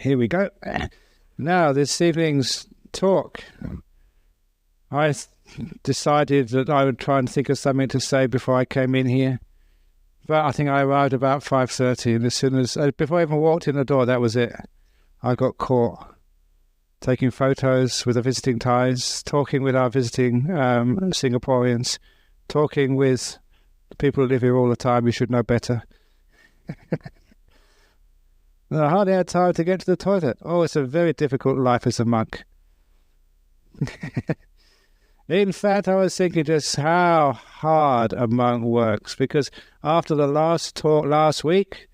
here we go. Now, this evening's talk, I decided that I would try and think of something to say before I came in here. But I think I arrived about 5:30, and as soon as, before I even walked in the door, that was it. I got caught taking photos with the visiting Thais, talking with our visiting Singaporeans, talking with people who live here all the time. You should know better. I hardly had time to get to the toilet. Oh, it's a very difficult life as a monk. In fact, I was thinking just how hard a monk works, because after the last talk last week,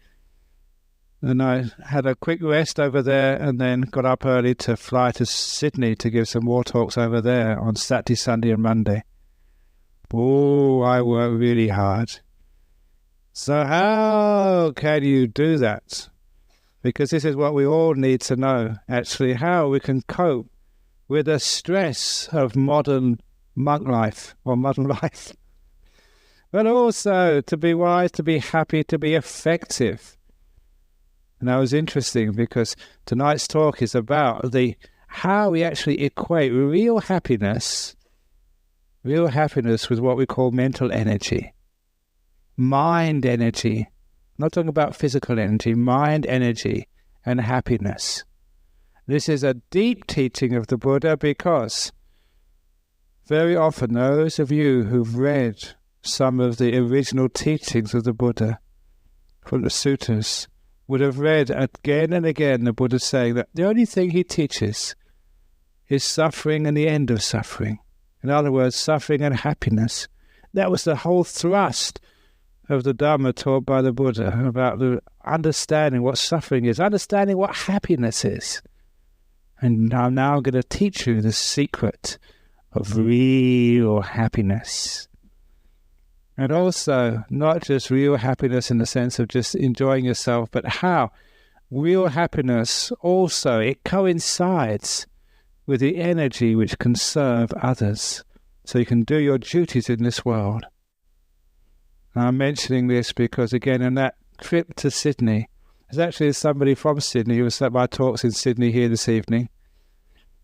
and I had a quick rest over there and then got up early to fly to Sydney to give some more talks over there on Saturday, Sunday and Monday. Oh, I work really hard. So how can you do that? Because this is what we all need to know, actually, how we can cope with the stress of modern monk life, or modern life. But also to be wise, to be happy, to be effective. And that was interesting because tonight's talk is about how we actually equate real happiness with what we call mental energy, mind energy. I'm not talking about physical energy, mind energy and happiness. This is a deep teaching of the Buddha because very often those of you who've read some of the original teachings of the Buddha from the suttas would have read again and again the Buddha saying that the only thing he teaches is suffering and the end of suffering. In other words, suffering and happiness. That was the whole thrust of the Dhamma taught by the Buddha, about the understanding what suffering is, understanding what happiness is. And I'm now going to teach you the secret of real happiness. And also, not just real happiness in the sense of just enjoying yourself, but how real happiness also, it coincides with the energy which can serve others, so you can do your duties in this world. I'm mentioning this because, again, in that trip to Sydney, there's actually somebody from Sydney who was at my talks in Sydney here this evening,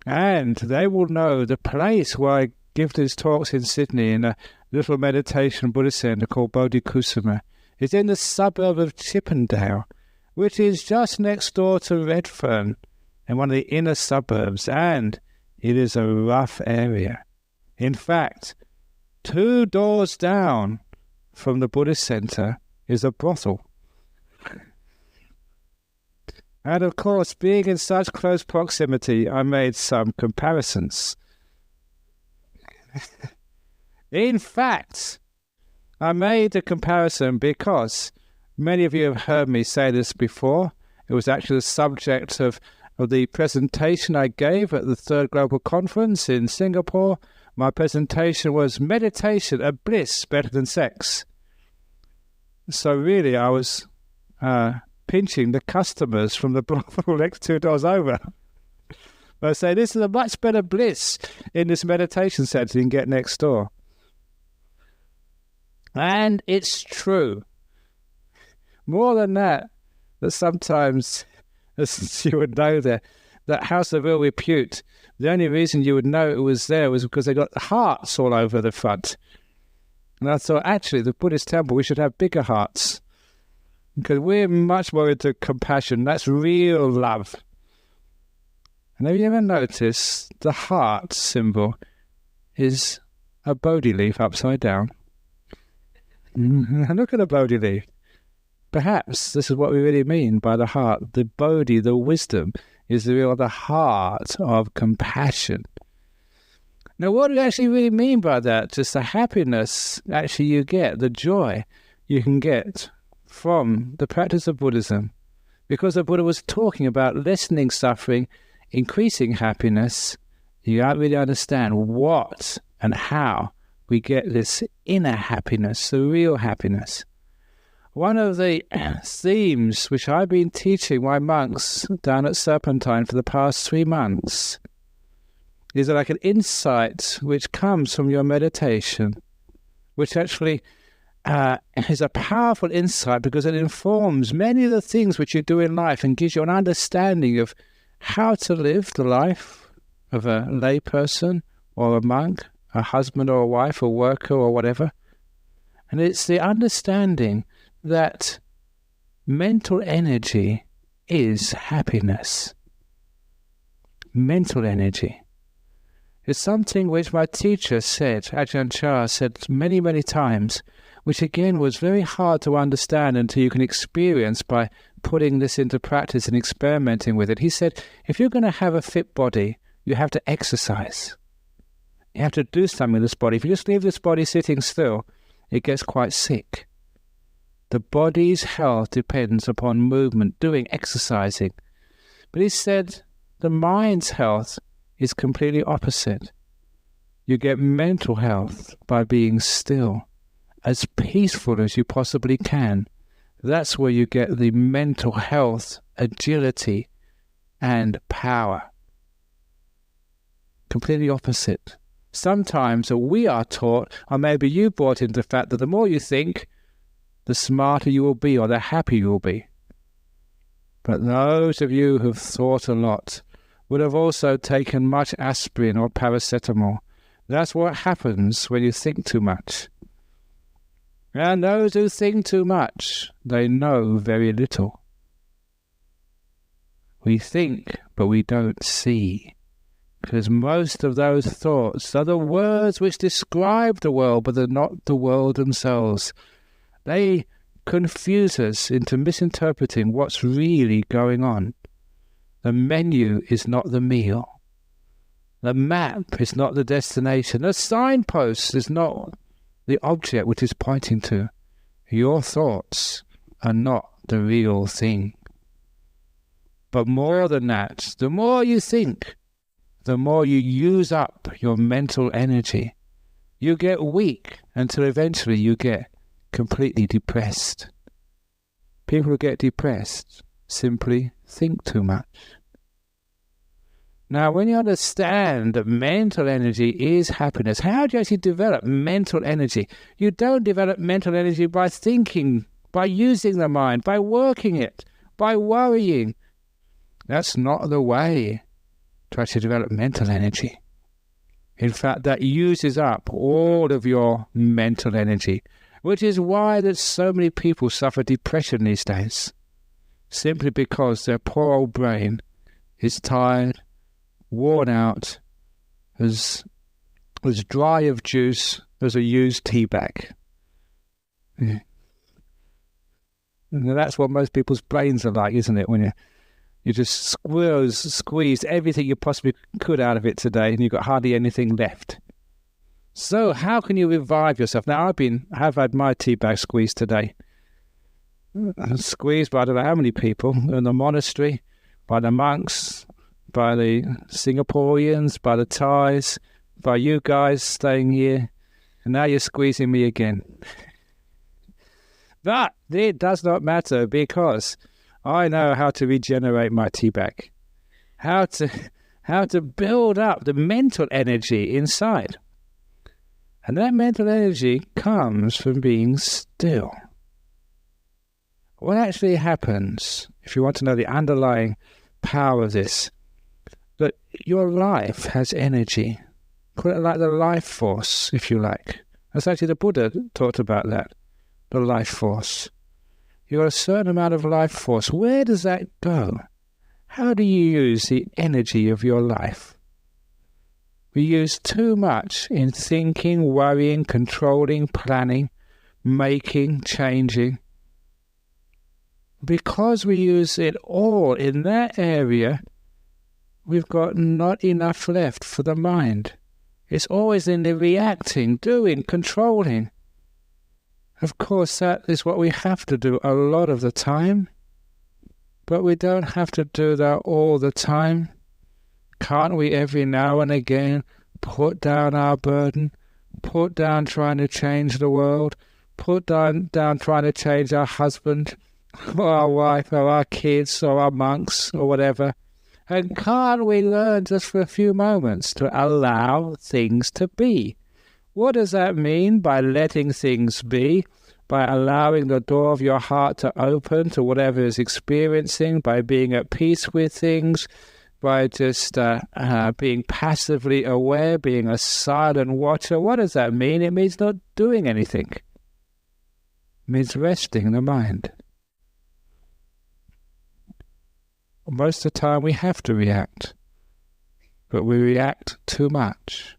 and they will know the place where I give these talks in Sydney in a little meditation Buddhist centre called Bodhikusuma. It's in the suburb of Chippendale, which is just next door to Redfern, in one of the inner suburbs, and it is a rough area. In fact, 2 doors down from the Buddhist centre is a brothel. And of course, being in such close proximity, I made some comparisons. In fact, I made a comparison because many of you have heard me say this before. It was actually the subject of the presentation I gave at the Third Global Conference in Singapore. My presentation was Meditation, a Bliss Better Than Sex. So really, I was pinching the customers from the brothel next 2 doors over. I say, this is a much better bliss in this meditation centre you can get next door. And it's true. More than that sometimes, as you would know there, that house of ill repute, the only reason you would know it was there was because they got hearts all over the front. And I thought, actually, the Buddhist temple, we should have bigger hearts. Because we're much more into compassion. That's real love. And have you ever noticed the heart symbol is a Bodhi leaf upside down? Look at a Bodhi leaf. Perhaps this is what we really mean by the heart. The Bodhi, the wisdom, is the heart of compassion. Now, what do you actually really mean by that? Just the happiness actually you get, the joy you can get from the practice of Buddhism. Because the Buddha was talking about lessening suffering, increasing happiness, you don't really understand what and how we get this inner happiness, the real happiness. One of the themes which I've been teaching my monks down at Serpentine for the past 3 months is like an insight which comes from your meditation, which actually is a powerful insight because it informs many of the things which you do in life and gives you an understanding of how to live the life of a lay person or a monk, a husband or a wife, a worker or whatever. And it's the understanding that mental energy is happiness. Mental energy. It's something which my teacher said, Ajahn Chah said many, many times, which again was very hard to understand until you can experience by putting this into practice and experimenting with it. He said, if you're going to have a fit body, you have to exercise. You have to do something with this body. If you just leave this body sitting still, it gets quite sick. The body's health depends upon movement, doing, exercising. But he said the mind's health is completely opposite. You get mental health by being still, as peaceful as you possibly can. That's where you get the mental health, agility, and power. Completely opposite. Sometimes we are taught, or maybe you brought into the fact that the more you think, the smarter you will be, or the happier you will be. But those of you who've thought a lot would have also taken much aspirin or paracetamol. That's what happens when you think too much. And those who think too much, they know very little. We think, but we don't see. Because most of those thoughts are the words which describe the world, but they're not the world themselves. They confuse us into misinterpreting what's really going on. The menu is not the meal. The map is not the destination. The signpost is not the object which is pointing to. Your thoughts are not the real thing. But more than that, the more you think, the more you use up your mental energy. You get weak until eventually you get completely depressed. People who get depressed simply think too much. Now, when you understand that mental energy is happiness, how do you actually develop mental energy? You don't develop mental energy by thinking, by using the mind, by working it, by worrying. That's not the way to actually develop mental energy. In fact, that uses up all of your mental energy, which is why there's so many people suffer depression these days. Simply because their poor old brain is tired, worn out, as dry of juice as a used tea bag. Yeah. And that's what most people's brains are like, isn't it? When you just squeezed everything you possibly could out of it today, and you've got hardly anything left. So how can you revive yourself? Now, I've had my tea bag squeezed today. Squeezed by I don't know how many people in the monastery, by the monks, by the Singaporeans, by the Thais, by you guys staying here, and now you're squeezing me again. But it does not matter, because I know how to regenerate my tea bag, how to build up the mental energy inside. And that mental energy comes from being still. What actually happens, if you want to know the underlying power of this, that your life has energy. Call it like the life force, if you like. That's actually the Buddha talked about that, the life force. You've got a certain amount of life force. Where does that go? How do you use the energy of your life? We use too much in thinking, worrying, controlling, planning, making, changing. Because we use it all in that area, we've got not enough left for the mind. It's always in the reacting, doing, controlling. Of course, that is what we have to do a lot of the time. But we don't have to do that all the time. Can't we every now and again put down our burden, put down trying to change the world, put down trying to change our husband, or our wife, or our kids, or our monks, or whatever? And can't we learn just for a few moments to allow things to be? What does that mean by letting things be? by allowing the door of your heart to open to whatever is experiencing, by being at peace with things, by just being passively aware, being a silent watcher. What does that mean? It means not doing anything. It means resting the mind. Most of the time we have to react, but we react too much.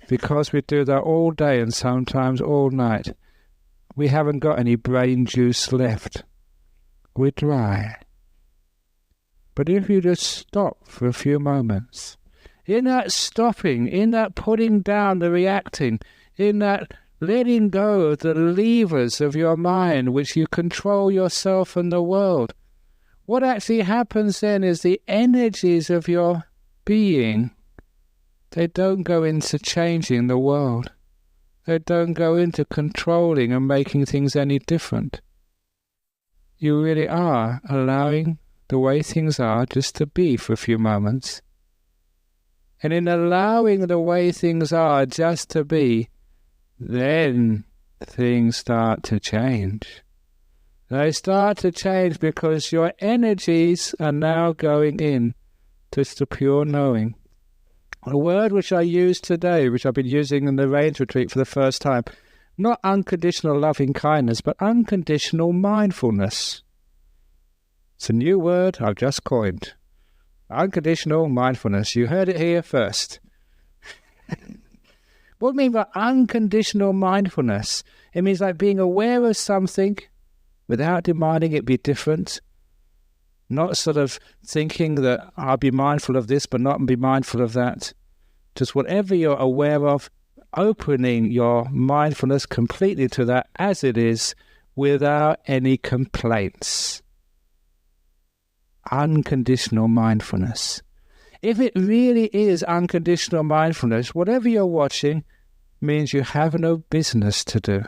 Because we do that all day and sometimes all night, we haven't got any brain juice left. We're dry. But if you just stop for a few moments, in that stopping, in that putting down the reacting, in that letting go of the levers of your mind which you control yourself and the world, what actually happens then is the energies of your being, they don't go into changing the world. They don't go into controlling and making things any different. You really are allowing the way things are just to be for a few moments. And in allowing the way things are just to be, then things start to change. They start to change because your energies are now going in to the pure knowing. A word which I used today, which I've been using in the Range Retreat for the first time, not unconditional loving kindness, but unconditional mindfulness. It's a new word I've just coined. Unconditional mindfulness. You heard it here first. What do you mean by unconditional mindfulness? It means like being aware of something without demanding it be different. Not sort of thinking that I'll be mindful of this but not be mindful of that. Just whatever you're aware of, opening your mindfulness completely to that as it is without any complaints. Unconditional mindfulness. If it really is unconditional mindfulness, whatever you're watching means you have no business to do.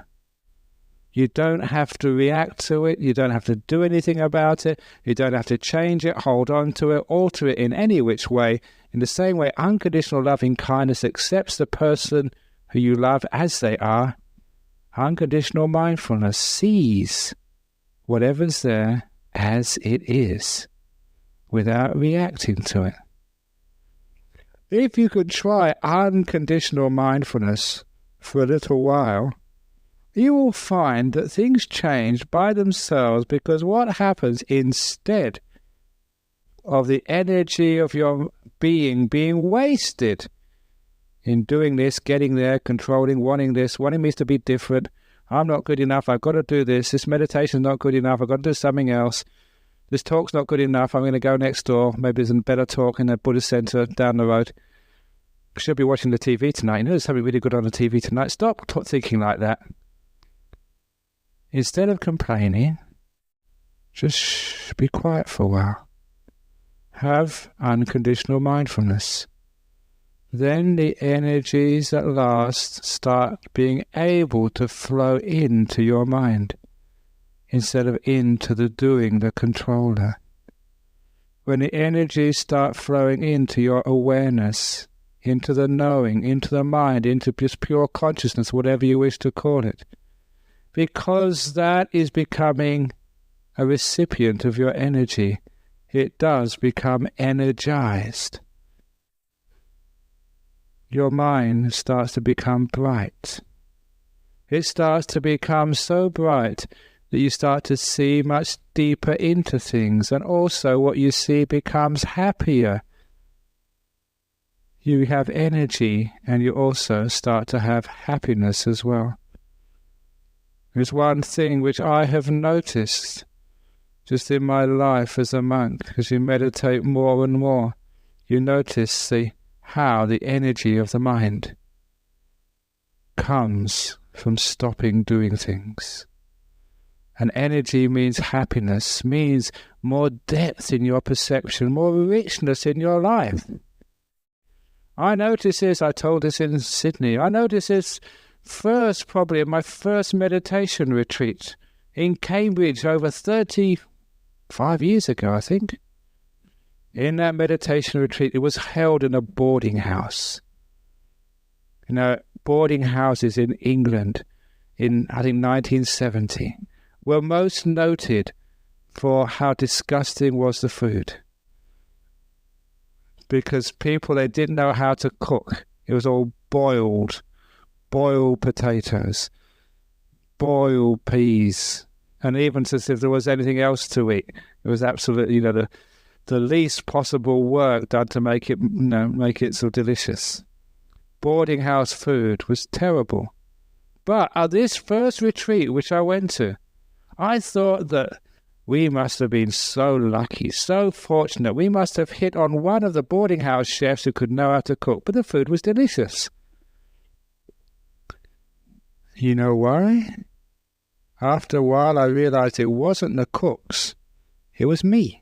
You don't have to react to it. You don't have to do anything about it. You don't have to change it, hold on to it, alter it in any which way. In the same way, unconditional loving kindness accepts the person who you love as they are. Unconditional mindfulness sees whatever's there as it is, without reacting to it. If you could try unconditional mindfulness for a little while, you will find that things change by themselves, because what happens instead of the energy of your being wasted in doing this, getting there, controlling, wanting this, wanting me to be different, I'm not good enough, I've got to do this meditation's not good enough, I've got to do something else, this talk's not good enough, I'm going to go next door, maybe there's a better talk in a Buddhist centre down the road. Should be watching the TV tonight. You know there's something really good on the TV tonight. Stop thinking like that. Instead of complaining, just be quiet for a while. Have unconditional mindfulness. Then the energies at last start being able to flow into your mind, instead of into the doing, the controller. When the energies start flowing into your awareness, into the knowing, into the mind, into just pure consciousness, whatever you wish to call it, because that is becoming a recipient of your energy, it does become energized. Your mind starts to become bright. It starts to become so bright that you start to see much deeper into things, and also what you see becomes happier. You have energy, and you also start to have happiness as well. There's one thing which I have noticed just in my life as a monk, as you meditate more and more, you notice how the energy of the mind comes from stopping doing things. And energy means happiness, means more depth in your perception, more richness in your life. I noticed this, I told this in Sydney, I noticed this first, probably in my first meditation retreat in Cambridge over 35 years ago, I think. In that meditation retreat, it was held in a boarding house. You know, boarding houses in England, in, I think, 1970 were most noted for how disgusting was the food. Because people, they didn't know how to cook. It was all boiled potatoes, boiled peas, and even as if there was anything else to eat. It was absolutely, the least possible work done to make it so delicious. Boarding house food was terrible. But at this first retreat which I went to, I thought that we must have been so lucky, so fortunate. We must have hit on one of the boarding house chefs who could know how to cook, but the food was delicious. You know why? After a while, I realized it wasn't the cooks. It was me.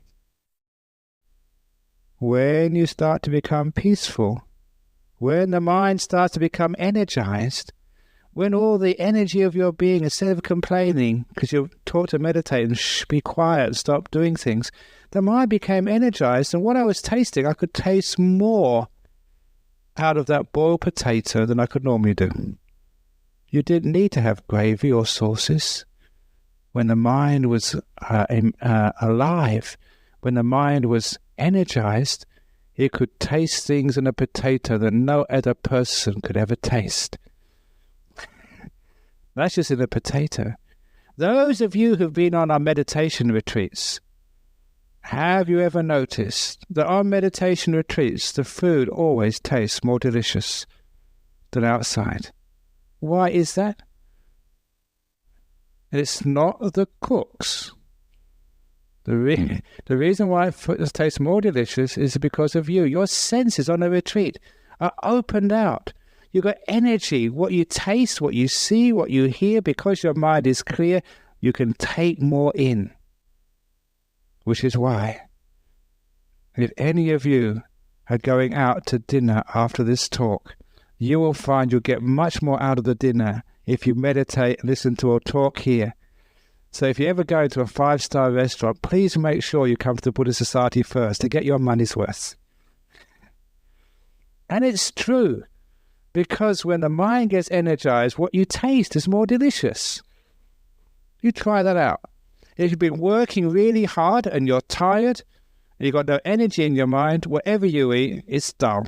When you start to become peaceful, when the mind starts to become energized, when all the energy of your being, instead of complaining, because you're taught to meditate and be quiet and stop doing things, the mind became energized, and what I was tasting, I could taste more out of that boiled potato than I could normally do. You didn't need to have gravy or sauces. When the mind was alive, when the mind was energized, it could taste things in a potato that no other person could ever taste. That's just in a potato. Those of you who've been on our meditation retreats, have you ever noticed that on meditation retreats, the food always tastes more delicious than outside? Why is that? It's not the cooks. The reason why it tastes more delicious is because of you. Your senses on a retreat are opened out. You've got energy. What you taste, what you see, what you hear, because your mind is clear, you can take more in. Which is why, if any of you are going out to dinner after this talk, you will find you'll get much more out of the dinner if you meditate and listen to a talk here. So if you ever go to a 5-star restaurant, please make sure you come to the Buddhist Society first to get your money's worth. And it's true, because when the mind gets energized, what you taste is more delicious. You try that out. If you've been working really hard and you're tired, and you've got no energy in your mind, whatever you eat is dull.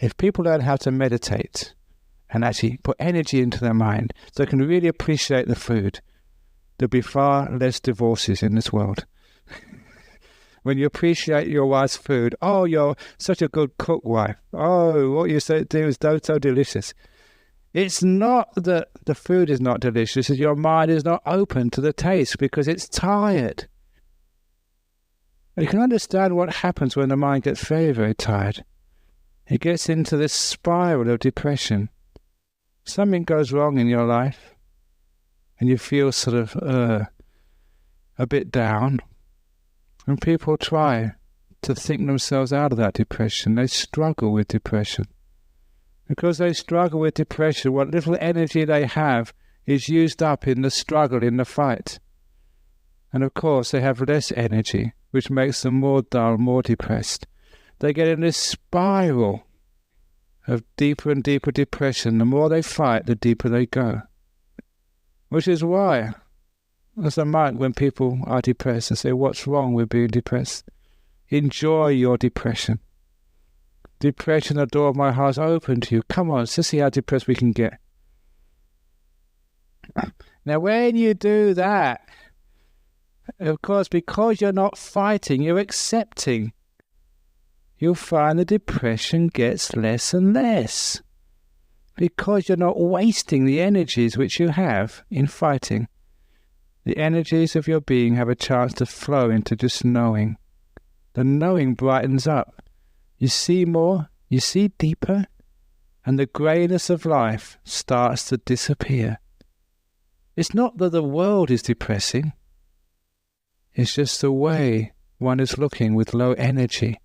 If people learn how to meditate and actually put energy into their mind so they can really appreciate the food, there'll be far less divorces in this world. When you appreciate your wife's food, oh, you're such a good cook, wife. Oh, what you do is so delicious. It's not that the food is not delicious, it's your mind is not open to the taste because it's tired. You can understand what happens when the mind gets very, very tired. It gets into this spiral of depression. Something goes wrong in your life, and you feel sort of a bit down. And people try to think themselves out of that depression. They struggle with depression. Because they struggle with depression, what little energy they have is used up in the struggle, in the fight. And of course, they have less energy, which makes them more dull, more depressed. They get in this spiral of deeper and deeper depression. The more they fight, the deeper they go. Which is why, as a monk, when people are depressed, I say, what's wrong with being depressed? Enjoy your depression. Depression, the door of my heart is open to you. Come on, let's see how depressed we can get. Now, when you do that, of course, because you're not fighting, you're accepting, you'll find the depression gets less and less. Because you're not wasting the energies which you have in fighting. The energies of your being have a chance to flow into just knowing. The knowing brightens up. You see more, you see deeper, and the greyness of life starts to disappear. It's not that the world is depressing. It's just the way one is looking with low energy.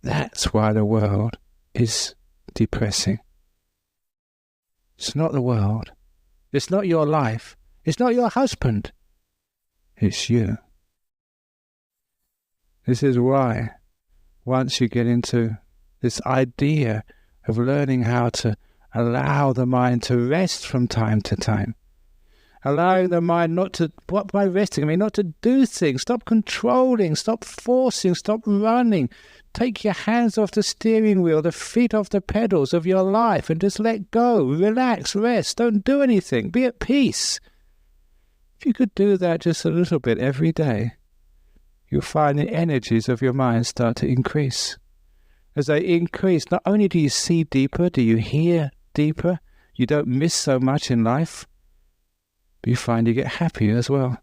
That's why the world is depressing. It's not the world. It's not your life. It's not your husband. It's you. This is why, once you get into this idea of learning how to Allow the mind to rest from time to time. Allowing the mind not to, what by resting, I mean not to do things. Stop controlling, stop forcing, stop running. Take your hands off the steering wheel, the feet off the pedals of your life, and just let go. Relax, rest, don't do anything. Be at peace. If you could do that just a little bit every day, you'll find the energies of your mind start to increase. As they increase, not only do you see deeper, do you hear deeper, you don't miss so much in life, but you find you get happier as well.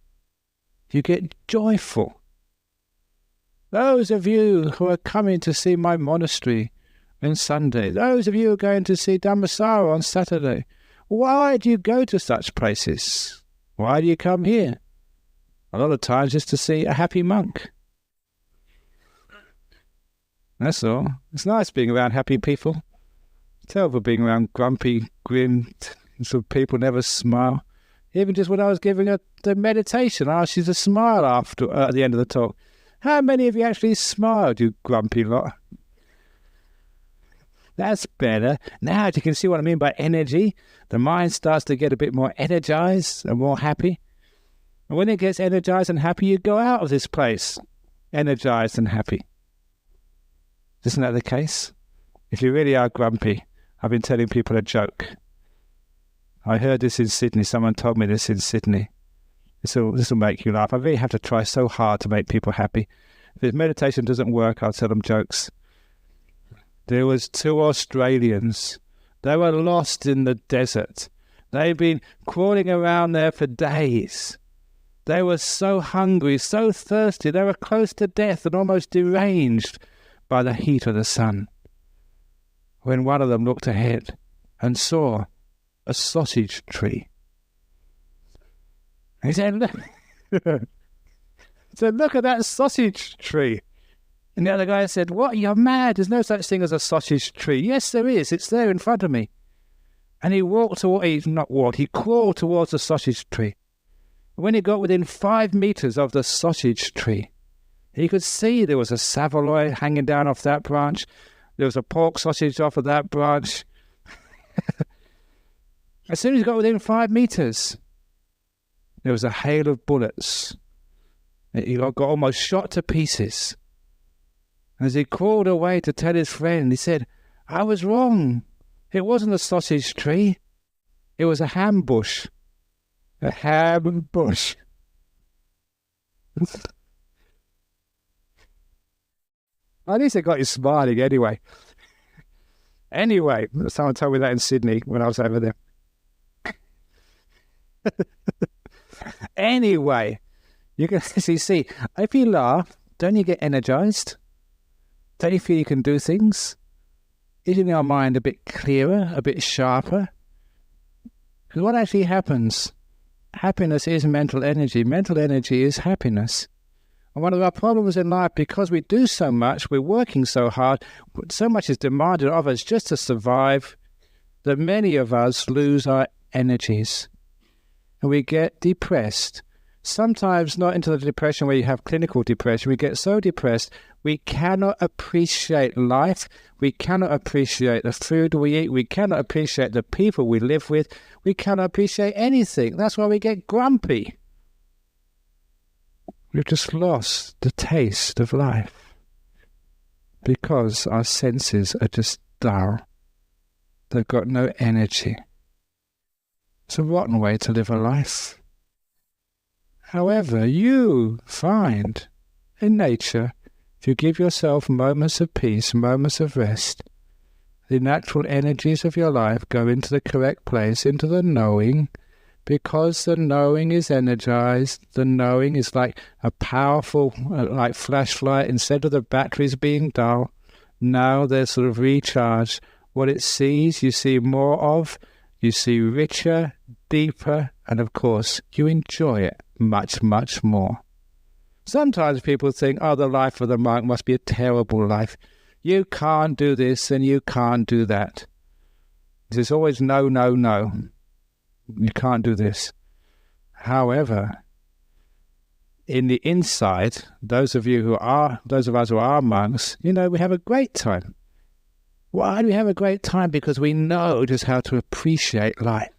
You get joyful. Those of you who are coming to see my monastery on Sunday, those of you who are going to see Dhammasara on Saturday, why do you go to such places? Why do you come here? A lot of times just to see a happy monk. That's all. It's nice being around happy people. It's terrible being around grumpy, grim sort of people, never smile. Even just when I was giving her the meditation, I asked you to smile at the end of the talk. How many of you actually smiled, you grumpy lot? That's better. Now you can see what I mean by energy. The mind starts to get a bit more energized and more happy. And when it gets energized and happy, you go out of this place energized and happy. Isn't that the case? If you really are grumpy, I've been telling people a joke. I heard this in Sydney. Someone told me this in Sydney. This will make you laugh. I really have to try so hard to make people happy. If this meditation doesn't work, I'll tell them jokes. There was 2 Australians. They were lost in the desert. They'd been crawling around there for days. They were so hungry, so thirsty. They were close to death and almost deranged by the heat of the sun. When one of them looked ahead and saw a sausage tree. He said, look at that sausage tree. And the other guy said, what, you're mad, there's no such thing as a sausage tree. Yes, there is, it's there in front of me. And he crawled towards the sausage tree. When he got within 5 meters of the sausage tree, he could see there was a saveloy hanging down off that branch. There was a pork sausage off of that branch. As soon as he got within 5 meters, there was a hail of bullets. He got almost shot to pieces. As he crawled away to tell his friend, he said, I was wrong. It wasn't a sausage tree. It was a ham bush. A ham bush. At least it got you smiling anyway. Anyway, someone told me that in Sydney when I was over there. Anyway, you can see, if you laugh, don't you get energized? Don't you feel you can do things? Isn't our mind a bit clearer, a bit sharper? Because what actually happens? Happiness is mental energy. Mental energy is happiness. And one of our problems in life, because we do so much, we're working so hard, so much is demanded of us just to survive, that many of us lose our energies. And we get depressed. Sometimes not into the depression where you have clinical depression. We get so depressed, we cannot appreciate life. We cannot appreciate the food we eat. We cannot appreciate the people we live with. We cannot appreciate anything. That's why we get grumpy. We've just lost the taste of life because our senses are just dull. They've got no energy. It's a rotten way to live a life. However, you find in nature, if you give yourself moments of peace, moments of rest, the natural energies of your life go into the correct place, into the knowing, because the knowing is energized. The knowing is like a powerful, like flashlight. Instead of the batteries being dull, now they're sort of recharged. What it sees, you see more of, you see richer, deeper, and of course, you enjoy it much, much more. Sometimes people think, oh, the life of the monk must be a terrible life. You can't do this and you can't do that. There's always no, no, no. You can't do this. However, in the inside, those of us who are monks, we have a great time. Why do we have a great time? Because we know just how to appreciate life.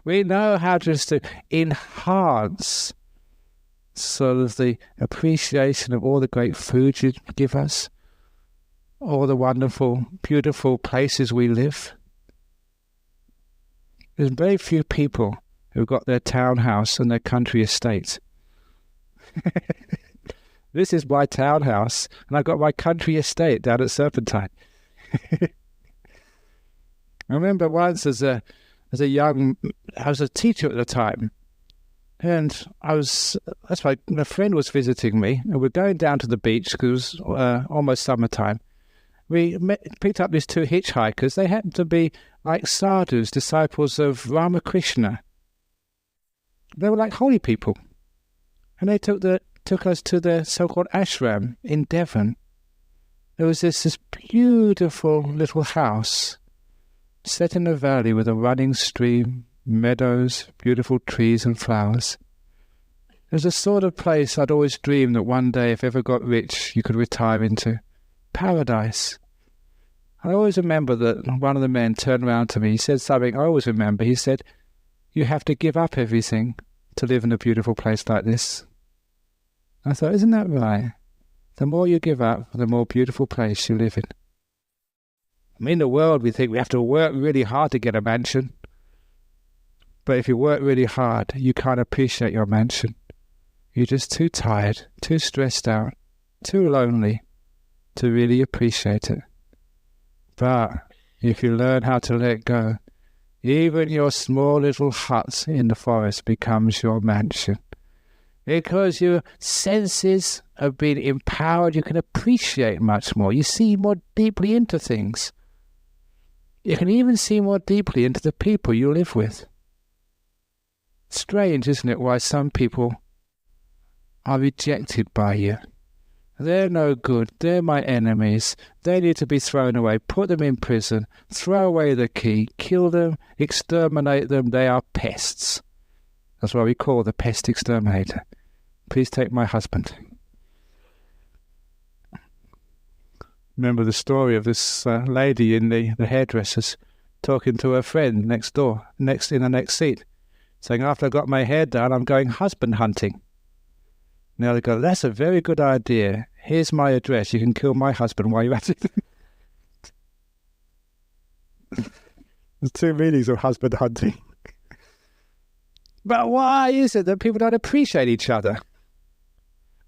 We know how just to enhance sort of the appreciation of all the great food you give us, all the wonderful, beautiful places we live. There's very few people who've got their townhouse and their country estate. This is my townhouse, and I've got my country estate down at Serpentine. I remember once as a I was a teacher at the time, and that's why a friend was visiting me, and we're going down to the beach because it was almost summertime. We picked up these two hitchhikers. They happened to be like sadhus, disciples of Ramakrishna. They were like holy people. And they took us to the so-called ashram in Devon. There was this beautiful little house set in a valley with a running stream, meadows, beautiful trees and flowers. It was the sort of place I'd always dreamed that one day, if ever got rich, you could retire into. Paradise. I always remember that one of the men turned around to me. He said something I always remember. He said, "You have to give up everything to live in a beautiful place like this." I thought, isn't that right? The more you give up, the more beautiful place you live in. I mean, in the world, we think we have to work really hard to get a mansion. But if you work really hard, you can't appreciate your mansion. You're just too tired, too stressed out, too lonely to really appreciate it. But if you learn how to let go, even your small little hut in the forest becomes your mansion. Because your senses have been empowered, you can appreciate much more. You see more deeply into things. You can even see more deeply into the people you live with. Strange, isn't it, why some people are rejected by you? They're no good. They're my enemies. They need to be thrown away. Put them in prison. Throw away the key. Kill them. Exterminate them. They are pests. That's why we call the pest exterminator. Please take my husband. Remember the story of this lady in the hairdresser's talking to her friend next door, in the next seat, saying, "After I got my hair done, I'm going husband hunting." Now they go, "That's a very good idea. Here's my address. You can kill my husband while you're at it." There's two meanings of husband hunting. But why is it that people don't appreciate each other?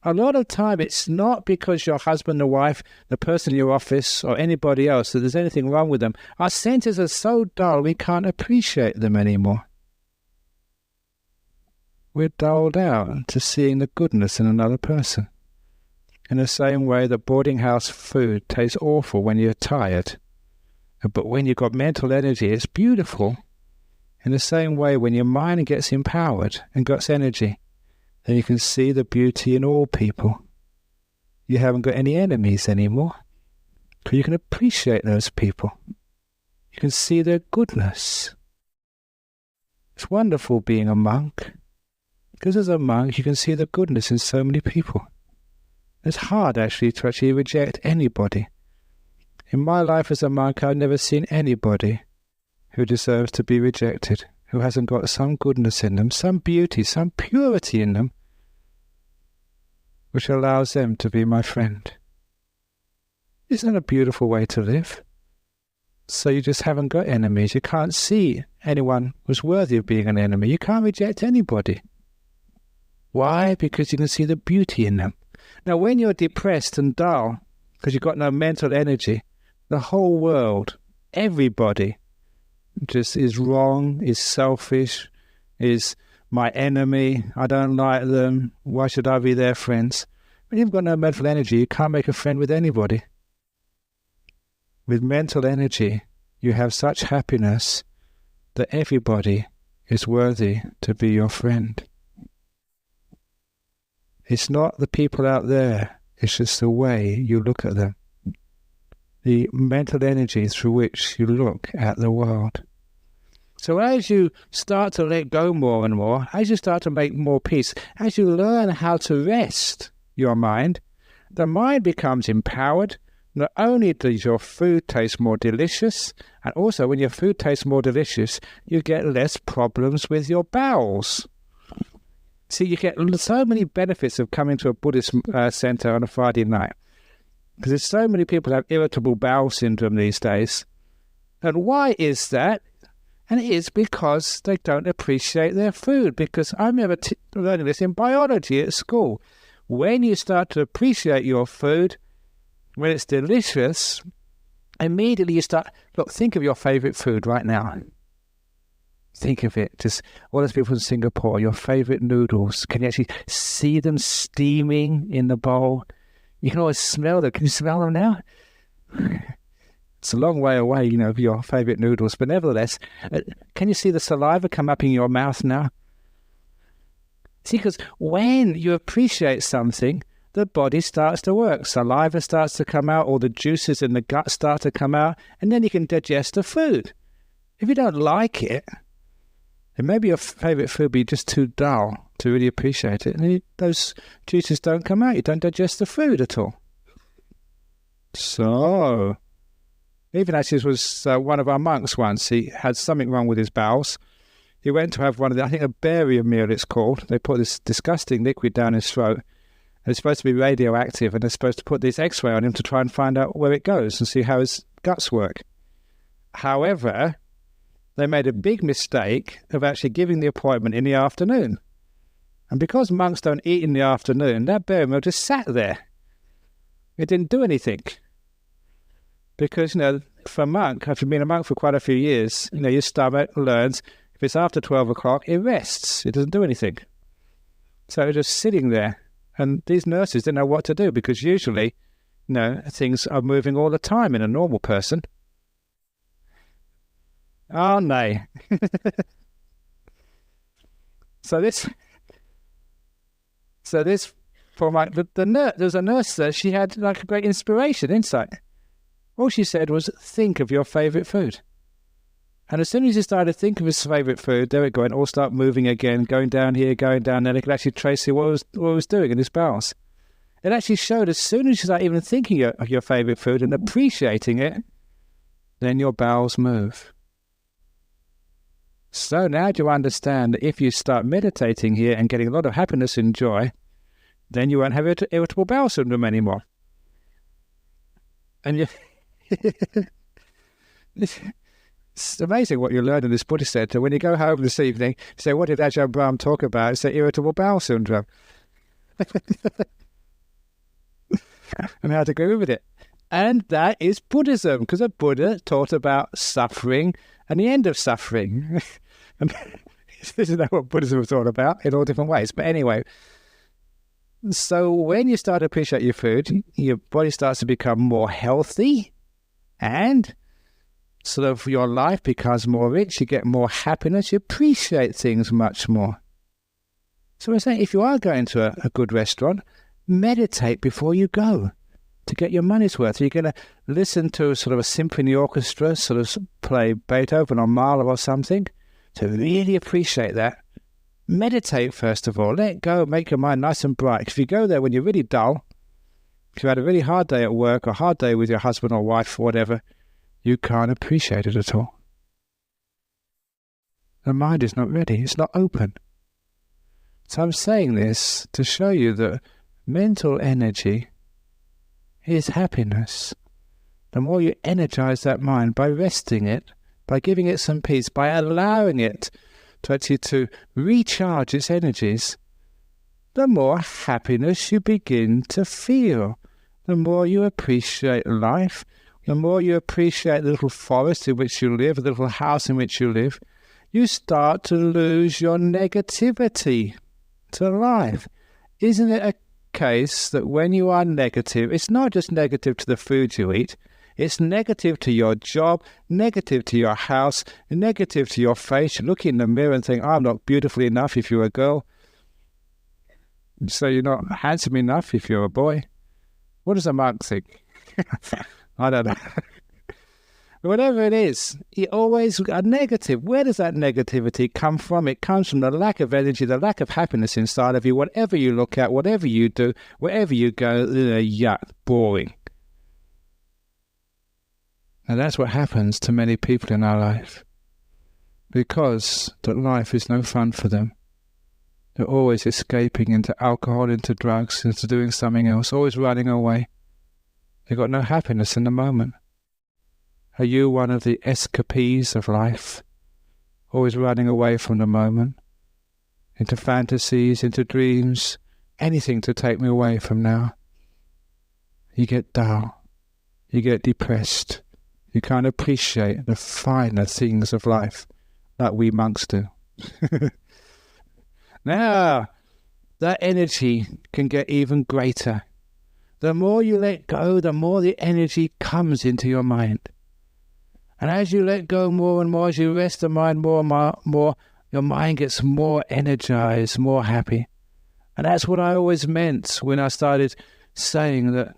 A lot of time it's not because your husband or wife, the person in your office, or anybody else, that there's anything wrong with them. Our senses are so dull we can't appreciate them anymore. We're dulled out to seeing the goodness in another person. In the same way that boarding house food tastes awful when you're tired, but when you've got mental energy, it's beautiful. In the same way, when your mind gets empowered and gets energy, then you can see the beauty in all people. You haven't got any enemies anymore, because you can appreciate those people. You can see their goodness. It's wonderful being a monk, because as a monk you can see the goodness in so many people. It's hard actually to reject anybody. In my life as a monk, I've never seen anybody who deserves to be rejected, who hasn't got some goodness in them, some beauty, some purity in them, which allows them to be my friend. Isn't that a beautiful way to live? So you just haven't got enemies. You can't see anyone who's worthy of being an enemy. You can't reject anybody. Why? Because you can see the beauty in them. Now, when you're depressed and dull, because you've got no mental energy, the whole world, everybody, just is wrong, is selfish, is my enemy, I don't like them, why should I be their friends? When you've got no mental energy, you can't make a friend with anybody. With mental energy, you have such happiness that everybody is worthy to be your friend. It's not the people out there, it's just the way you look at them. The mental energy through which you look at the world. So as you start to let go more and more, as you start to make more peace, as you learn how to rest your mind, the mind becomes empowered, not only does your food taste more delicious, and also when your food tastes more delicious, you get less problems with your bowels. See, you get so many benefits of coming to a Buddhist center on a Friday night. Because there's so many people who have irritable bowel syndrome these days. And why is that? And it is because they don't appreciate their food. Because I remember learning this in biology at school. When you start to appreciate your food, when it's delicious, immediately you start... Look, think of your favorite food right now. Think of it. Just all those people in Singapore, your favorite noodles. Can you actually see them steaming in the bowl? You can always smell them. Can you smell them now? It's a long way away, of your favorite noodles. But nevertheless, can you see the saliva come up in your mouth now? See, because when you appreciate something, the body starts to work. Saliva starts to come out, all the juices in the gut start to come out, and then you can digest the food. If you don't like it, then maybe your favorite food be just too dull to really appreciate it. And those juices don't come out. You don't digest the food at all. So, even actually, it was one of our monks once. He had something wrong with his bowels. He went to have one of the, I think a barium meal it's called. They put this disgusting liquid down his throat. It's supposed to be radioactive, and they're supposed to put this X-ray on him to try and find out where it goes and see how his guts work. However, they made a big mistake of actually giving the appointment in the afternoon. And because monks don't eat in the afternoon, that barium meal just sat there. It didn't do anything. Because, for a monk, after being a monk for quite a few years, your stomach learns if it's after 12 o'clock, it rests. It doesn't do anything. So it's just sitting there. And these nurses didn't know what to do because usually, things are moving all the time in a normal person. Aren't they? So this, for the nurse, there was a nurse there, she had like a great insight. All she said was, think of your favourite food. And as soon as he started to think of his favourite food, there it go, and all start moving again, going down here, going down there. They could actually trace what it was doing in his bowels. It actually showed as soon as you start even thinking of your favourite food and appreciating it, then your bowels move. So now do you understand that if you start meditating here and getting a lot of happiness and joy, then you won't have irritable bowel syndrome anymore. And it's amazing what you learn in this Buddhist center. When you go home this evening, you say, what did Ajahn Brahm talk about? It's the irritable bowel syndrome. And how to go with it. And that is Buddhism, because a Buddha taught about suffering and the end of suffering. And this is what Buddhism was all about in all different ways. But anyway, so when you start to appreciate your food, your body starts to become more healthy and sort of your life becomes more rich, you get more happiness, you appreciate things much more. So we're saying if you are going to a good restaurant, meditate before you go to get your money's worth. You're going to listen to sort of a symphony orchestra, sort of play Beethoven or Mahler or something, to really appreciate that. Meditate first of all, let go, make your mind nice and bright. If you go there when you're really dull, if you had a really hard day at work or a hard day with your husband or wife or whatever, you can't appreciate it at all. The mind is not ready, it's not open. So I'm saying this to show you that mental energy is happiness. The more you energize that mind by resting it, by giving it some peace, by allowing it to recharge its energies, the more happiness you begin to feel. The more you appreciate life, the more you appreciate the little forest in which you live, the little house in which you live, you start to lose your negativity to life. Isn't it a case that when you are negative, it's not just negative to the food you eat, it's negative to your job, negative to your house, negative to your face. You look in the mirror and think, I'm not beautiful enough if you're a girl. So you're not handsome enough if you're a boy. What does a monk think? I don't know. Whatever it is, you always are negative. Where does that negativity come from? It comes from the lack of energy, the lack of happiness inside of you. Whatever you look at, whatever you do, wherever you go, yuck, boring. And that's what happens to many people in our life. Because that life is no fun for them. They're always escaping into alcohol, into drugs, into doing something else, always running away. They've got no happiness in the moment. Are you one of the escapees of life? Always running away from the moment, into fantasies, into dreams, anything to take me away from now. You get dull. You get depressed. You can't appreciate the finer things of life like we monks do. Now, that energy can get even greater. The more you let go, the more the energy comes into your mind. And as you let go more and more, as you rest the mind more and more, your mind gets more energized, more happy. And that's what I always meant when I started saying that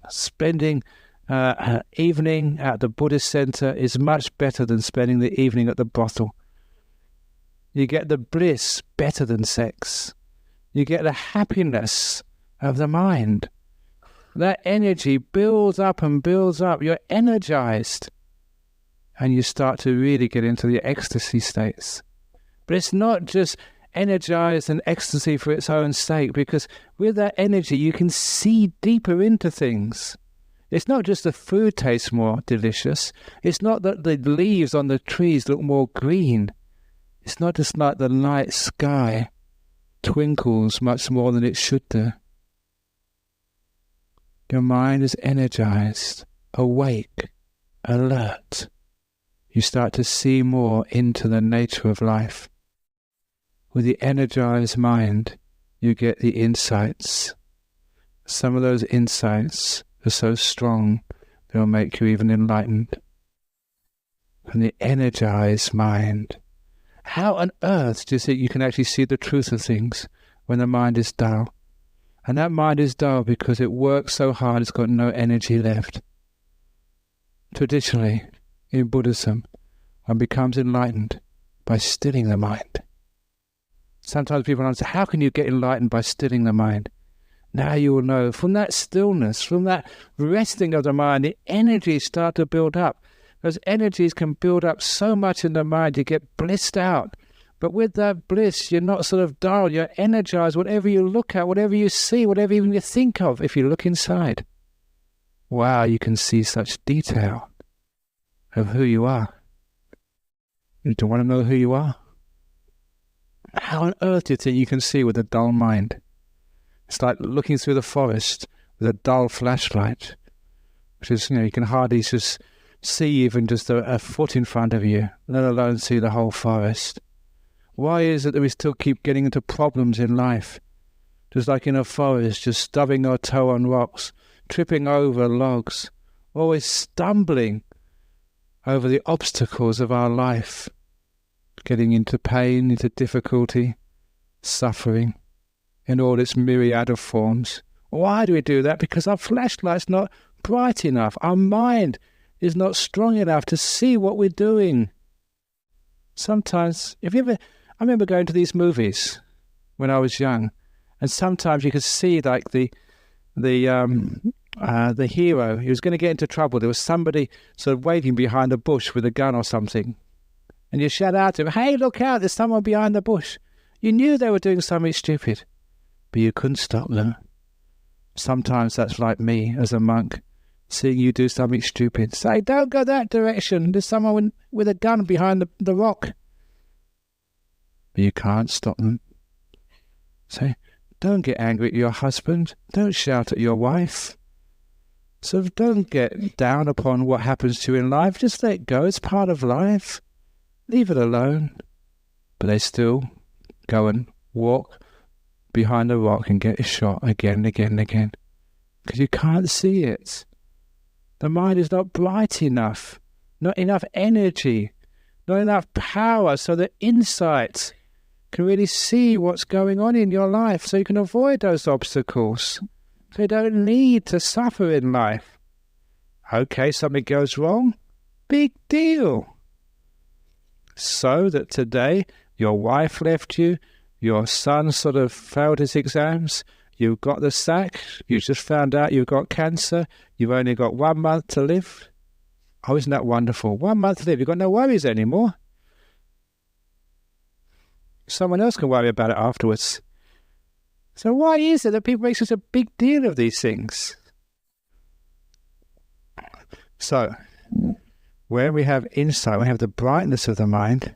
spending an evening at the Buddhist center is much better than spending the evening at the brothel. You get the bliss better than sex. You get the happiness of the mind. That energy builds up and builds up. You're energized. And you start to really get into the ecstasy states. But it's not just energized and ecstasy for its own sake, because with that energy you can see deeper into things. It's not just the food tastes more delicious. It's not that the leaves on the trees look more green. It's not just like the night sky twinkles much more than it should do. Your mind is energized, awake, alert. You start to see more into the nature of life. With the energized mind, you get the insights. Some of those insights are so strong, they'll make you even enlightened. From the energized mind, how on earth do you think you can actually see the truth of things when the mind is dull? And that mind is dull because it works so hard it's got no energy left. Traditionally, in Buddhism, one becomes enlightened by stilling the mind. Sometimes people answer, how can you get enlightened by stilling the mind? Now you will know, from that stillness, from that resting of the mind, the energies start to build up. Those energies can build up so much in the mind, you get blissed out. But with that bliss, you're not sort of dull, you're energized. Whatever you look at, whatever you see, whatever even you think of, if you look inside, wow, you can see such detail of who you are. You don't want to know who you are? How on earth do you think you can see with a dull mind? It's like looking through the forest with a dull flashlight, which is, you can hardly just see even just a foot in front of you, let alone see the whole forest. Why is it that we still keep getting into problems in life? Just like in a forest, just stubbing our toe on rocks, tripping over logs, always stumbling over the obstacles of our life, getting into pain, into difficulty, suffering, in all its myriad of forms. Why do we do that? Because our flashlight's not bright enough. Our mind is not strong enough to see what we're doing. Sometimes, I remember going to these movies when I was young, and sometimes you could see like the hero, he was going to get into trouble. There was somebody sort of waiting behind a bush with a gun or something. And you shout out to him, hey, look out, there's someone behind the bush. You knew they were doing something stupid, but you couldn't stop them. Sometimes that's like me as a monk, seeing you do something stupid. Say, don't go that direction. There's someone with a gun behind the rock. But you can't stop them. Say, don't get angry at your husband. Don't shout at your wife. So don't get down upon what happens to you in life. Just let go. It's part of life. Leave it alone. But they still go and walk behind the rock and get shot again and again and again. Because you can't see it. The mind is not bright enough. Not enough energy. Not enough power so that insight can really see what's going on in your life so you can avoid those obstacles. So you don't need to suffer in life. Okay, something goes wrong. Big deal. So that today your wife left you, your son sort of failed his exams, you got the sack, you just found out you've got cancer, you've only got 1 month to live. Oh, isn't that wonderful? 1 month to live, you've got no worries anymore. Someone else can worry about it afterwards. So why is it that people make such a big deal of these things? So, when we have insight, we have the brightness of the mind,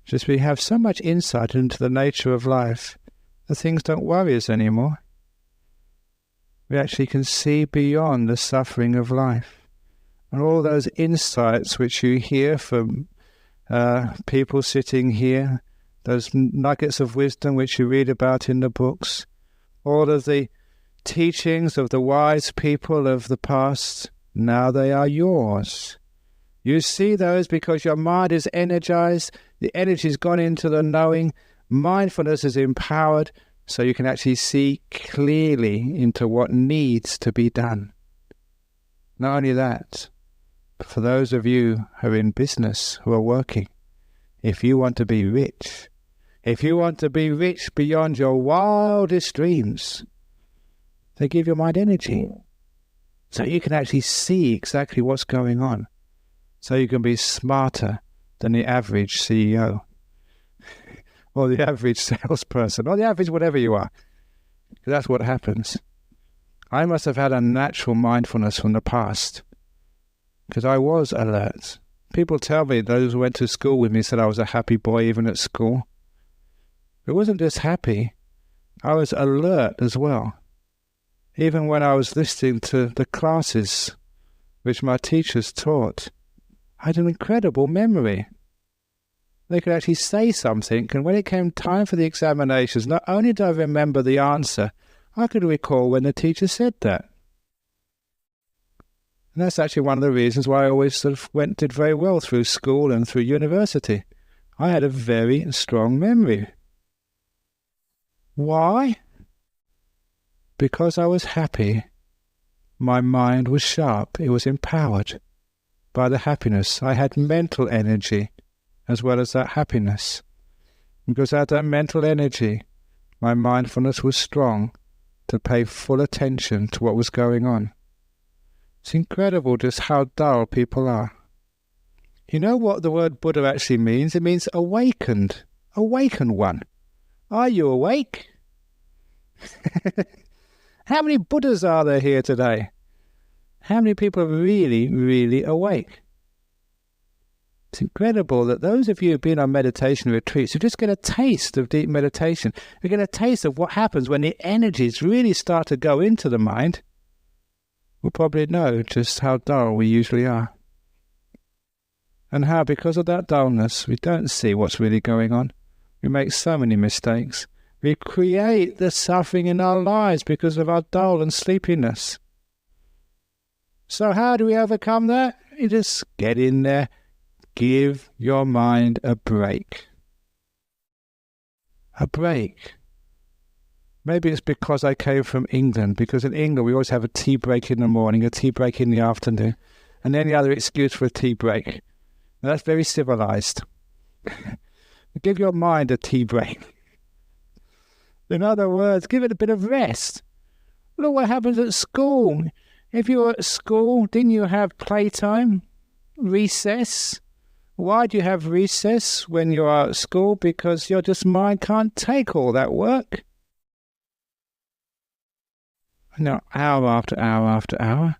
just we have so much insight into the nature of life, that things don't worry us anymore. We actually can see beyond the suffering of life. And all those insights which you hear from people sitting here, those nuggets of wisdom which you read about in the books, all of the teachings of the wise people of the past, now they are yours. You see those because your mind is energized, the energy's gone into the knowing, mindfulness is empowered, so you can actually see clearly into what needs to be done. Not only that, but for those of you who are in business, who are working, if you want to be rich, beyond your wildest dreams, they give your mind energy. So you can actually see exactly what's going on. So you can be smarter than the average CEO, or the average salesperson, or the average whatever you are. Because that's what happens. I must have had a natural mindfulness from the past, because I was alert. People tell me, those who went to school with me said I was a happy boy even at school. It wasn't just happy, I was alert as well. Even when I was listening to the classes which my teachers taught, I had an incredible memory. They could actually say something, and when it came time for the examinations, not only did I remember the answer, I could recall when the teacher said that. And that's actually one of the reasons why I always did very well through school and through university. I had a very strong memory. Why? Because I was happy. My mind was sharp. It was empowered by the happiness. I had mental energy as well as that happiness. Because I had that mental energy, my mindfulness was strong to pay full attention to what was going on. It's incredible just how dull people are. You know what the word Buddha actually means? It means awakened. Awakened one. Are you awake? How many Buddhas are there here today? How many people are really, really awake? It's incredible that those of you who've been on meditation retreats, you just get a taste of deep meditation. You get a taste of what happens when the energies really start to go into the mind. We'll probably know just how dull we usually are. And how, because of that dullness, we don't see what's really going on. We make so many mistakes. We create the suffering in our lives because of our dull and sleepiness. So how do we overcome that? You just get in there. Give your mind a break. A break. Maybe it's because I came from England, because in England we always have a tea break in the morning, a tea break in the afternoon, and any other excuse for a tea break. Now, that's very civilized. Give your mind a tea break. In other words, give it a bit of rest. Look what happens at school. If you were at school, didn't you have playtime, recess? Why do you have recess when you are at school? Because your just mind can't take all that work. Now, hour after hour after hour.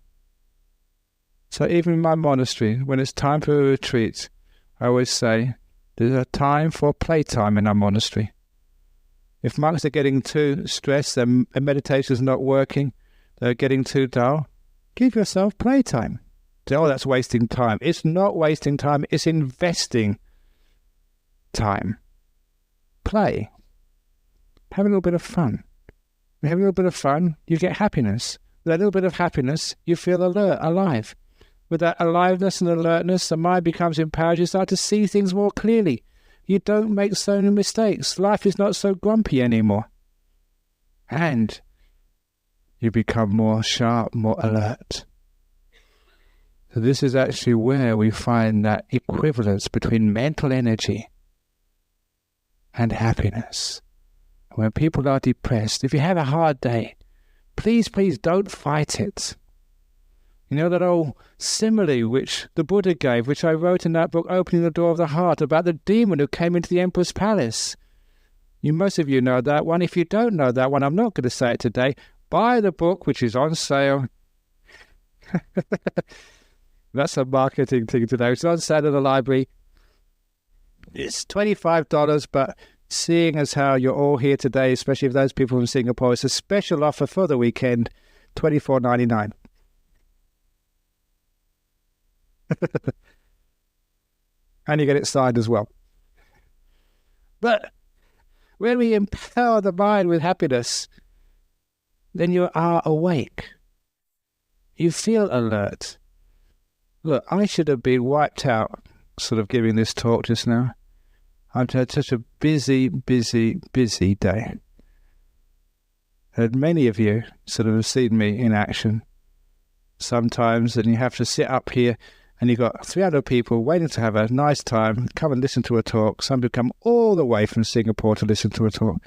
So even in my monastery, when it's time for a retreat, I always say, there's a time for playtime in our monastery. If monks are getting too stressed, their meditation is not working, they're getting too dull, give yourself playtime. Say, oh, that's wasting time. It's not wasting time, it's investing time. Play. Have a little bit of fun. When you have a little bit of fun, you get happiness. With that little bit of happiness, you feel alert, alive. With that aliveness and alertness, the mind becomes empowered. You start to see things more clearly. You don't make so many mistakes. Life is not so grumpy anymore. And you become more sharp, more alert. So this is actually where we find that equivalence between mental energy and happiness. When people are depressed, if you have a hard day, please don't fight it. You know that old simile which the Buddha gave, which I wrote in that book, Opening the Door of the Heart, about the demon who came into the emperor's palace? Most of you know that one. If you don't know that one, I'm not going to say it today. Buy the book, which is on sale. That's a marketing thing today. It's on sale at the library. It's $25, but seeing as how you're all here today, especially for those people from Singapore, it's a special offer for the weekend, $24.99. And you get it signed as well. But when we empower the mind with happiness, then you are awake. You feel alert. Look, I should have been wiped out sort of giving this talk just now. I've had such a busy day. And many of you sort of have seen me in action sometimes, and you have to sit up here and you've got 300 people waiting to have a nice time, come and listen to a talk. Some people come all the way from Singapore to listen to a talk.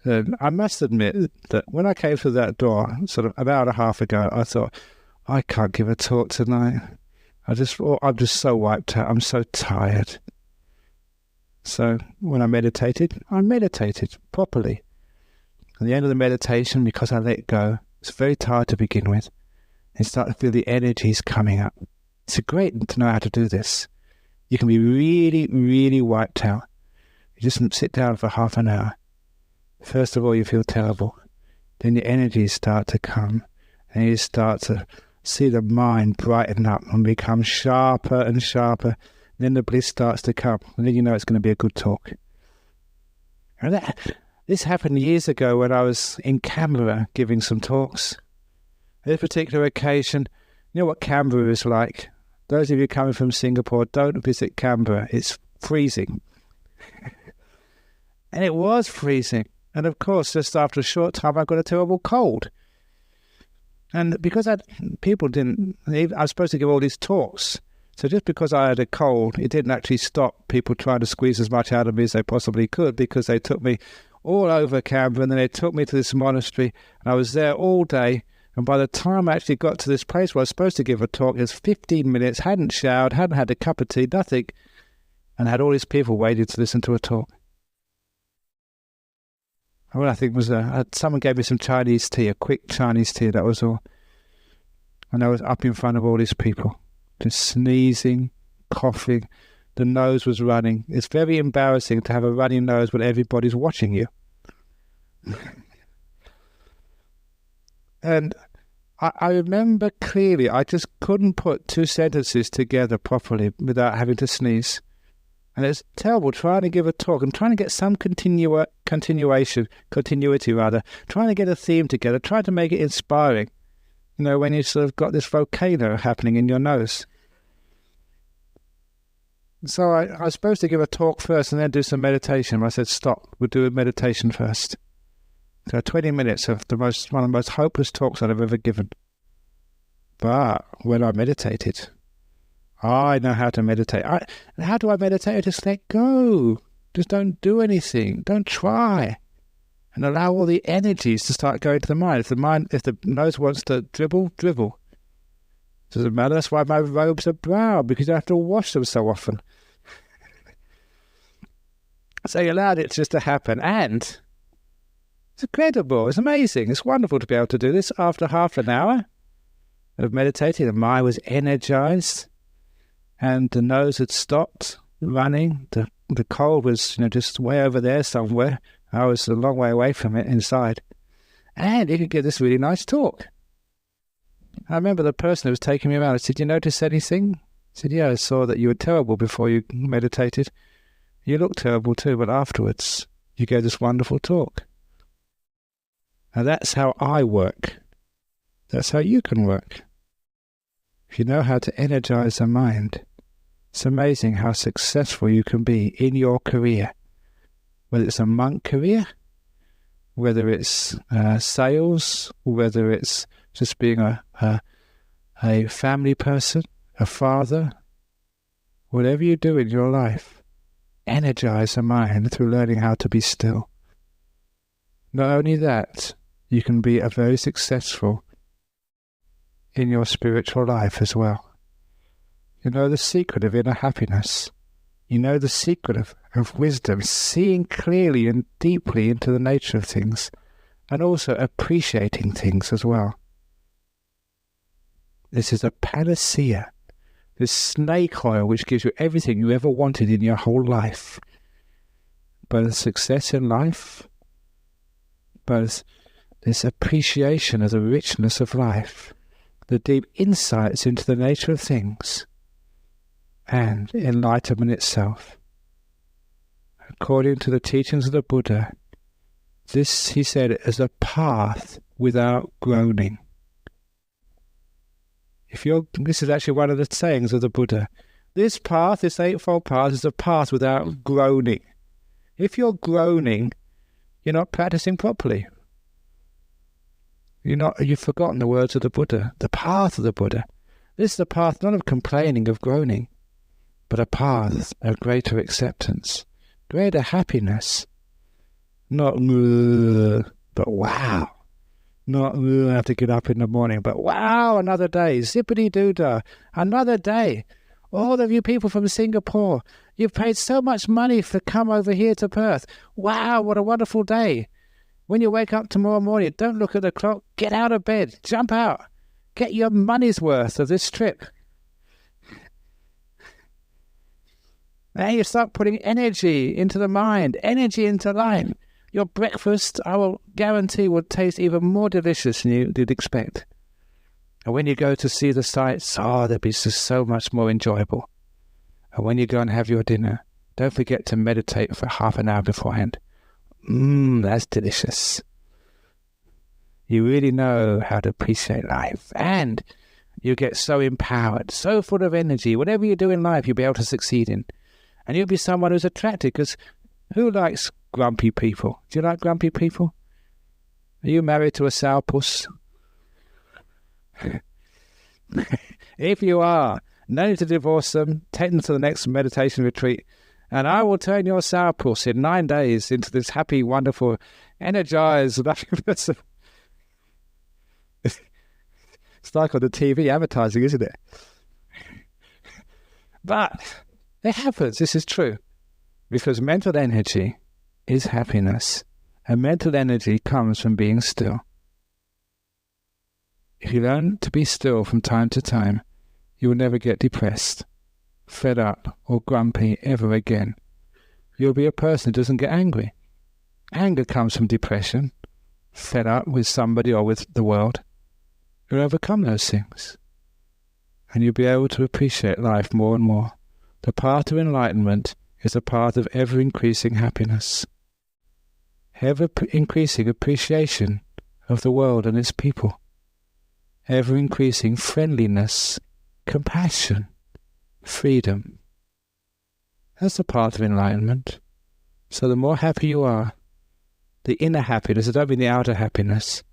And I must admit that when I came through that door sort of an hour and a half ago, I thought, I can't give a talk tonight. I'm just so wiped out. I'm so tired. So when I meditated properly. At the end of the meditation, because I let go, it's very tired to begin with. And start to feel the energies coming up. It's great to know how to do this. You can be really wiped out. You just sit down for half an hour. First of all, you feel terrible. Then your energies start to come, and you start to see the mind brighten up and become sharper and sharper. And then the bliss starts to come, and then you know it's going to be a good talk. And this happened years ago when I was in Canberra giving some talks. At this particular occasion, you know what Canberra is like? Those of you coming from Singapore, don't visit Canberra. It's freezing. And it was freezing. And of course, just after a short time, I got a terrible cold. And because I was supposed to give all these talks. So just because I had a cold, it didn't actually stop people trying to squeeze as much out of me as they possibly could, because they took me all over Canberra, and then they took me to this monastery, and I was there all day. And by the time I actually got to this place where I was supposed to give a talk, it was 15 minutes, hadn't showered, hadn't had a cup of tea, nothing, and had all these people waiting to listen to a talk. All I think was someone gave me some Chinese tea, a quick Chinese tea, that was all. And I was up in front of all these people, just sneezing, coughing, the nose was running. It's very embarrassing to have a running nose when everybody's watching you. And I remember clearly, I just couldn't put two sentences together properly without having to sneeze. And it's terrible trying to give a talk and trying to get some continuity, trying to get a theme together, trying to make it inspiring. You know, when you sort of got this volcano happening in your nose. So I was supposed to give a talk first and then do some meditation. I said, stop, we'll do a meditation first. So 20 minutes of one of the most hopeless talks I've ever given. But when I meditated, I know how to meditate. How do I meditate? I just let go. Just don't do anything. Don't try. And allow all the energies to start going to the mind. If the nose wants to dribble. Doesn't matter. That's why my robes are brown, because I have to wash them so often. So you allowed it just to happen. And it's incredible. It's amazing. It's wonderful to be able to do this after half an hour of meditating. The mind was energized. And the nose had stopped running. The cold was, just way over there somewhere. I was a long way away from it inside. And you could get this really nice talk. I remember the person who was taking me around. I said, "Did you notice anything?" He said, "Yeah, I saw that you were terrible before you meditated. You looked terrible too, but afterwards you gave this wonderful talk." Now that's how I work. That's how you can work. If you know how to energize the mind, it's amazing how successful you can be in your career. Whether it's a monk career, whether it's sales, whether it's just being a family person, a father, whatever you do in your life, energize the mind through learning how to be still. Not only that, you can be a very successful in your spiritual life as well. You know the secret of inner happiness. You know the secret of wisdom, seeing clearly and deeply into the nature of things, and also appreciating things as well. This is a panacea, this snake oil which gives you everything you ever wanted in your whole life. Both success in life, both this appreciation of the richness of life, the deep insights into the nature of things, and enlightenment itself. According to the teachings of the Buddha, this, he said, is a path without groaning. This is actually one of the sayings of the Buddha. This path, this Eightfold Path, is a path without groaning. If you're groaning, you're not practicing properly. You've forgotten the words of the Buddha, the path of the Buddha. This is the path not of complaining, of groaning, but a path of greater acceptance, greater happiness. Not, but wow. Not, I have to get up in the morning, but wow, another day, zippity-doo-dah, another day. All of you people from Singapore, you've paid so much money to come over here to Perth. Wow, what a wonderful day. When you wake up tomorrow morning, don't look at the clock, get out of bed, jump out, get your money's worth of this trip. Now you start putting energy into the mind, energy into life. Your breakfast, I will guarantee, will taste even more delicious than you'd expect. And when you go to see the sights, they'll be just so much more enjoyable. And when you go and have your dinner, don't forget to meditate for half an hour beforehand. That's delicious. You really know how to appreciate life. And you get so empowered, so full of energy. Whatever you do in life, you'll be able to succeed in. And you'll be someone who's attracted, because who likes grumpy people? Do you like grumpy people? Are you married to a sourpuss? If you are, no need to divorce them, take them to the next meditation retreat, and I will turn your sourpuss in 9 days into this happy, wonderful, energized, it's like on the TV advertising, isn't it? But it happens, this is true, because mental energy is happiness, and mental energy comes from being still. If you learn to be still from time to time, you will never get depressed, fed up, or grumpy ever again. You'll be a person who doesn't get angry. Anger comes from depression, fed up with somebody or with the world. You'll overcome those things, and you'll be able to appreciate life more and more. The path to enlightenment is a path of ever-increasing happiness, ever-increasing appreciation of the world and its people, ever-increasing friendliness, compassion, freedom. That's the path of enlightenment. So the more happy you are, the inner happiness, I don't mean the outer happiness,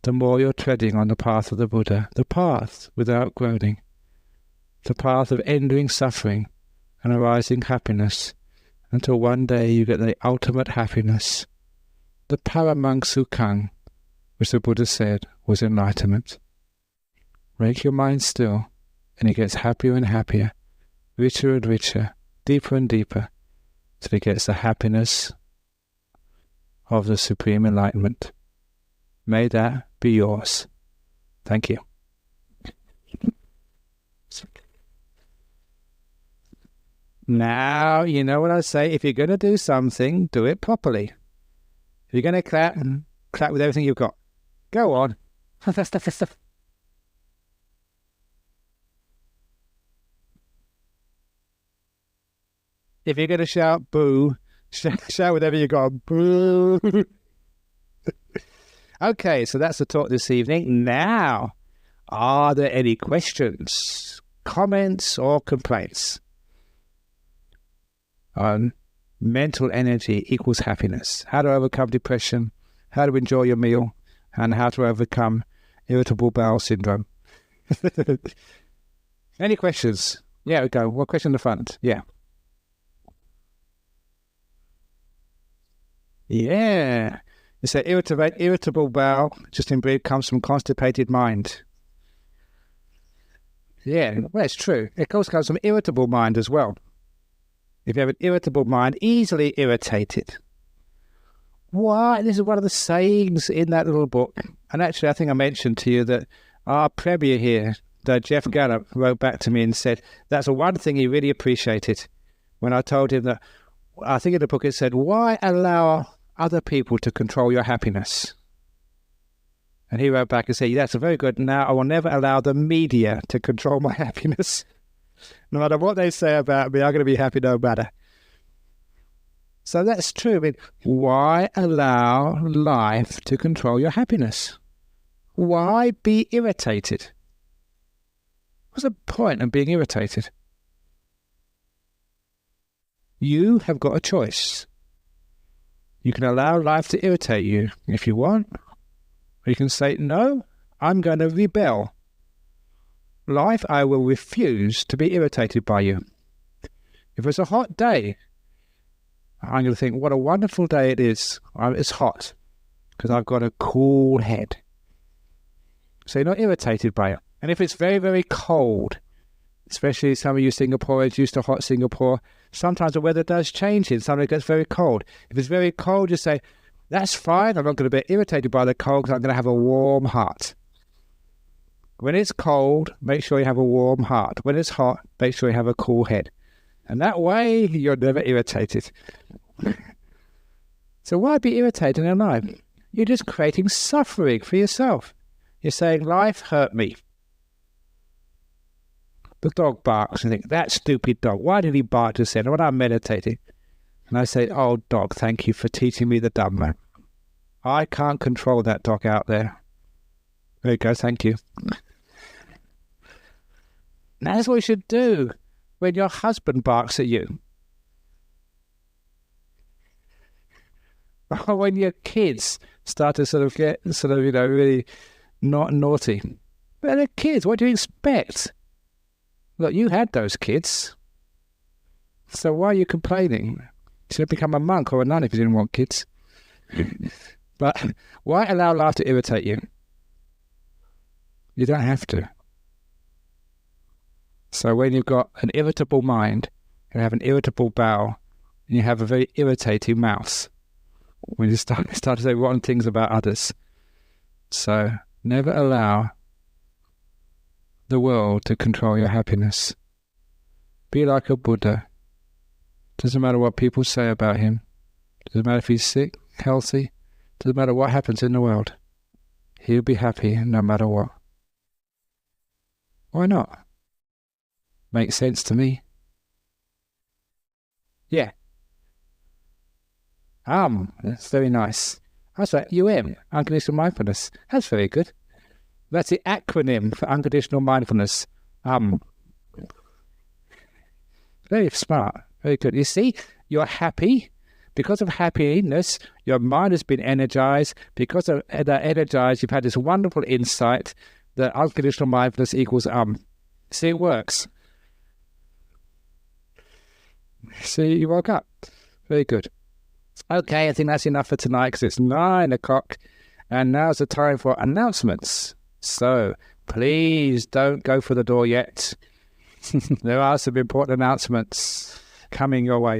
the more you're treading on the path of the Buddha, the path without groaning, the path of ending suffering and arising happiness, until one day you get the ultimate happiness, the paramang sukhang, which the Buddha said was enlightenment. Make your mind still, and it gets happier and happier, richer and richer, deeper and deeper, till it gets the happiness of the supreme enlightenment. May that be yours. Thank you. Now, you know what I say, if you're going to do something, do it properly. If you're going to clap, clap with everything you've got. Go on. If you're going to shout boo, shout whatever you got. Boo. Okay, so that's the talk this evening. Now, are there any questions, comments, or complaints on mental energy equals happiness? How to overcome depression, how to enjoy your meal, and how to overcome irritable bowel syndrome. Any questions? Yeah, we go. One question in the front. Yeah. Yeah. It's an irritable bowel, just in brief, comes from constipated mind. Yeah, well, it's true. It also comes from irritable mind as well. If you have an irritable mind, easily irritated. Why? This is one of the sayings in that little book. And actually, I think I mentioned to you that our premier here, Jeff Gallup, wrote back to me and said that's the one thing he really appreciated when I told him that, I think in the book it said, why allow other people to control your happiness? And he wrote back and said, that's a very good. Now, I will never allow the media to control my happiness. No matter what they say about me, I'm going to be happy no matter. So that's true. I mean, why allow life to control your happiness? Why be irritated? What's the point of being irritated? You have got a choice. You can allow life to irritate you if you want. Or you can say, no, I'm going to rebel. Life, I will refuse to be irritated by you. If it's a hot day, I'm going to think, what a wonderful day it is. It's hot because I've got a cool head. So you're not irritated by it. And if it's very, very cold, especially some of you Singaporeans used to hot Singapore, sometimes the weather does change and sometimes it gets very cold. If it's very cold, you say, that's fine. I'm not going to be irritated by the cold because I'm going to have a warm heart. When it's cold, make sure you have a warm heart. When it's hot, make sure you have a cool head. And that way, you're never irritated. So why be irritated in life? You're just creating suffering for yourself. You're saying, life hurt me. The dog barks and you think, that stupid dog. Why did he bark just then when I'm meditating? And I say, oh, dog, thank you for teaching me the Dhamma. I can't control that dog out there. There you go, thank you. Now, that's what you should do when your husband barks at you. Or when your kids start to get really not naughty. But they're kids, what do you expect? Look, you had those kids. So why are you complaining? You should have become a monk or a nun if you didn't want kids. But why allow life to irritate you? You don't have to. So when you've got an irritable mind, you have an irritable bowel, and you have a very irritating mouth, when you start to say rotten things about others. So never allow the world to control your happiness. Be like a Buddha. Doesn't matter what people say about him. Doesn't matter if he's sick, healthy. Doesn't matter what happens in the world. He'll be happy no matter what. Why not? Makes sense to me. Yeah. That's very nice. That's right, unconditional mindfulness. That's very good. That's the acronym for unconditional mindfulness. Very smart. Very good. You see, you're happy. Because of happiness, your mind has been energized. Because of that energized, you've had this wonderful insight that unconditional mindfulness equals See, it works. See, you woke up. Very good. Okay, I think that's enough for tonight because it's 9 o'clock and now's the time for announcements. So please don't go for the door yet. There are some important announcements coming your way.